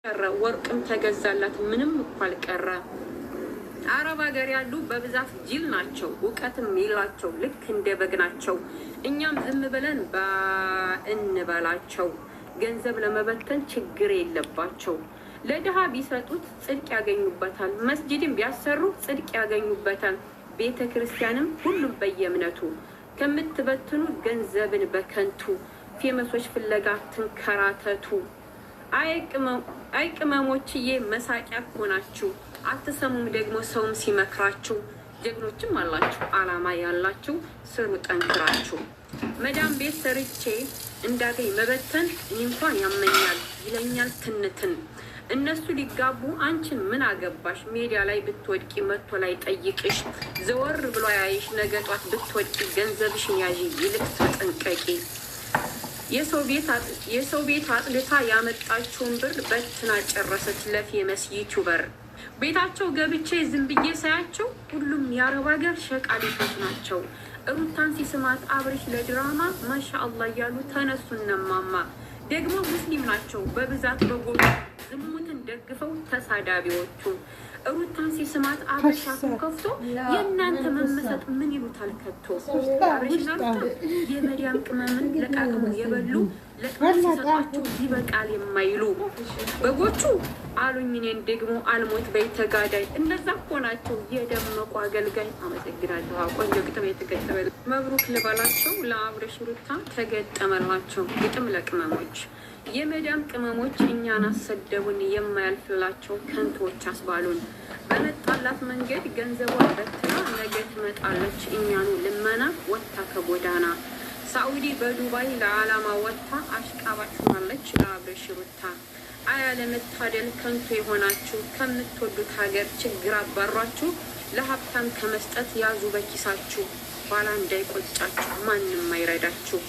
ቀረ ወርቅም ተገዛላት ምንም እኮ አልቀረ። አረብ ሀገር ያሉ በብዛት ጅል ናቸው፣ እውቀትም የላቸው፣ ልክ እንደ በግ ናቸው። እኛም ዝም ብለን እንበላቸው። ገንዘብ ለመበተን ችግር የለባቸው። ለድሃ ቢሰጡት ጽድቅ ያገኙበታል፣ መስጂድም ቢያሰሩ ጽድቅ ያገኙበታል። ቤተ ክርስቲያንም ሁሉም በየእምነቱ ከምትበትኑ ገንዘብን በከንቱ ፌመሶች ፍለጋ ትንከራተቱ። አይቅመሞችዬ መሳቂያ ሆናችሁ አትሰሙም ደግሞ ሰውም ሲመክራችሁ። ጀግኖችም አላችሁ አላማ ያላችሁ ስሩ ጠንክራችሁ። መዳም ቤት ሰርቼ እንዳገኝ መበተን እኔ እንኳን ያመኛል ይለኛል ትንትን። እነሱ ሊጋቡ አንቺን ምን አገባሽ? ሜዲያ ላይ ብትወድቂ መጥቶ ላይ ጠይቅሽ። ዘወር ብሎ ያይሽ ነገ ጧት ብትወድቂ ገንዘብሽን ያዥ ይልቅ ተጠንቀቂ። የሰው ቤት አጥልታ ያመጣችውን ብር በትና ጨረሰች ለፌመስ ዩቱበር። ቤታቸው ገብቼ ዝም ብዬ ሳያቸው ሁሉም የአረብ ሀገር ሸቃሊቶች ናቸው። ሩታን ሲስማት አብርሽ ለድራማ ማሻ አላህ እያሉ ተነሱ እነማማ። ደግሞ ሙስሊም ናቸው በብዛት በጎች ዝሙትን ደግፈው ተሳዳቢዎቹ። ሩታን ሲስማት አብርሽ አፉን ከፍቶ የእናንተ መመሰጥ ምን ይሉታል ከቶ። አብርሽ ናርታ የመዲያም ቅመምን ለቃቅሙ የበሉ ለቅመም ሲሰጧቸው ይበቃል የማይሉ በጎቹ አሉኝ። እኔን ደግሞ አልሞት በይ ተጋዳይ። እንደዛ እኮ ናቸው የደመቁ አገልጋይ። አመሰግናለሁ። ቆንጆ ግጥም የተገጠመ መብሩክ ልበላቸው ለአብርሽ ሩታ ተገጠመላቸው ግጥም ለቅመሞች። የመዳም ቅመሞች እኛን አሰደቡን የማያልፍላቸው ከንቶች አስባሉን። በመጣላት መንገድ ገንዘቧን በትና ነገ ትመጣለች እኛኑ ልመና ወጥታ ከጎዳና። ሳኡዲ በዱባይ ለዓላማ ወጥታ አሽቃባጭ ሆናለች ለአብርሽ ሩታ። አያለመታደል ከንቱ የሆናችሁ ከምትወዱት ሀገር ችግር አባሯችሁ። ለሀብታም ከመስጠት ያዙ በኪሳችሁ ባላ እንዳይቆጫችሁ ማንም አይረዳችሁ።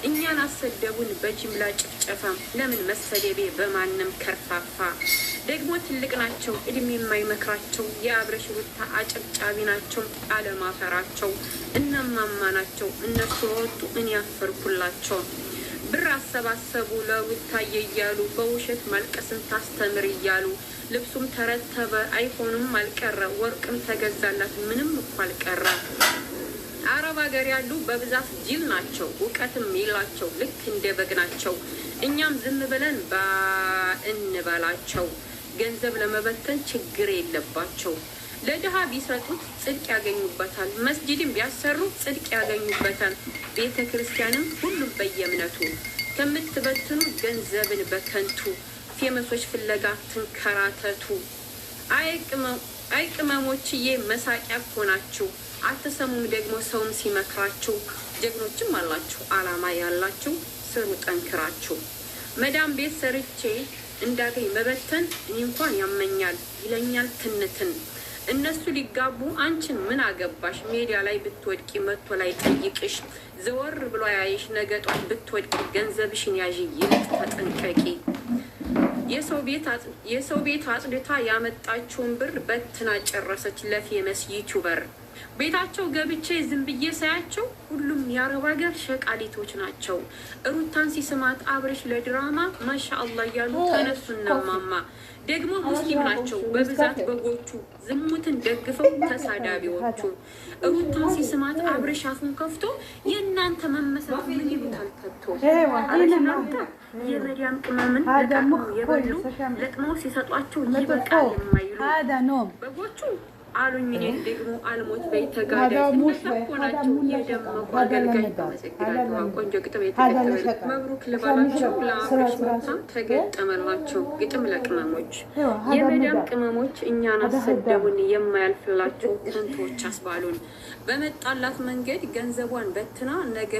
እኛን አሰደቡን በጅምላ ጭፍጨፋ ለምን መሰደቤ በማንም ከርፋፋ። ደግሞ ትልቅ ናቸው እድሜ የማይመክራቸው የአብርሽ ሩታ አጨብጫቢ ናቸው አለማፈራቸው። እነማማ ናቸው እነሱ ወጡ እኔ ያፈርኩላቸው። ብር አሰባሰቡ ለሩታዬ እያሉ በውሸት ማልቀስን ታስተምር እያሉ። ልብሱም ተረተበ አይሆኑም አልቀረ ወርቅም ተገዛላት ምንም እኮ አልቀረ። አረብ ሀገር ያሉ በብዛት ጅል ናቸው፣ እውቀትም የላቸው፣ ልክ እንደ በግ ናቸው። እኛም ዝም ብለን እንበላቸው። ገንዘብ ለመበተን ችግር የለባቸው። ለድሃ ቢሰጡት ጽድቅ ያገኙበታል፣ መስጂድም ቢያሰሩ ጽድቅ ያገኙበታል። ቤተ ክርስቲያንም ሁሉም በየእምነቱ ከምትበትኑ ገንዘብን በከንቱ ፌመሶች ፍለጋ ትንከራተቱ። አይቅመሞችዬ መሳቂያ ሆናችሁ አትሰሙም ደግሞ ሰውም ሲመክራችሁ። ጀግኖችም አላችሁ አላማ ያላችሁ ስሩ ጠንክራችሁ። መዳም ቤት ሰርቼ እንዳገኝ መበተን እኔ እንኳን ያመኛል ይለኛል ትንትን። እነሱ ሊጋቡ አንቺን ምን አገባሽ? ሜዲያ ላይ ብትወድቂ መጥቶ ላይ ጠይቅሽ። ዘወር ብሎ ያይሽ ነገ ጧት ብትወድቂ ገንዘብሽን ያዥ ይልቅ ተጠንቀቂ። የሰው ቤት አጽድታ ያመጣችውን ብር በትና ጨረሰች ለፌመስ ዩቱበር። ቤታቸው ገብቼ ዝም ብዬ ሳያቸው ሁሉም የአረብ ሀገር ሸቃሊቶች ናቸው። ሩታን ሲስማት አብርሽ ለድራማ ማሻ አላህ እያሉ ተነሱ እነማማ። ደግሞ ሙስሊም ናቸው በብዛት በጎቹ ዝሙትን ደግፈው ተሳዳቢዎቹ። ሩታን ሲስማት አብርሽ አፉን ከፍቶ የእናንተ መመሰጥ ምን ይሉታል ከቶ። አብርሽ ናርታ የመዲያም ቅመምን ለቃቅሙ የበሉ ለቅመው ሲሰጧቸው ይበቃል የማይሉ በጎቹ አሉኝ። እኔን ደግሞ አልሞት በይ ተጋዳይ። እንደዛ እኮ ናቸው የደመቁ አገልጋይ። አመሰግናለሁ። ቆንጆ ግጥም የተገጠመ መብሩክ ልበላቸው ለአብርሽ ሩታ ተገጠመላቸው ግጥም ለቅመሞች። የመዳም ቅመሞች እኛን አሰደቡን የማያልፍላቸው ከንቶች አስባሉን። በመጣላት መንገድ ገንዘቧን በትና ነገ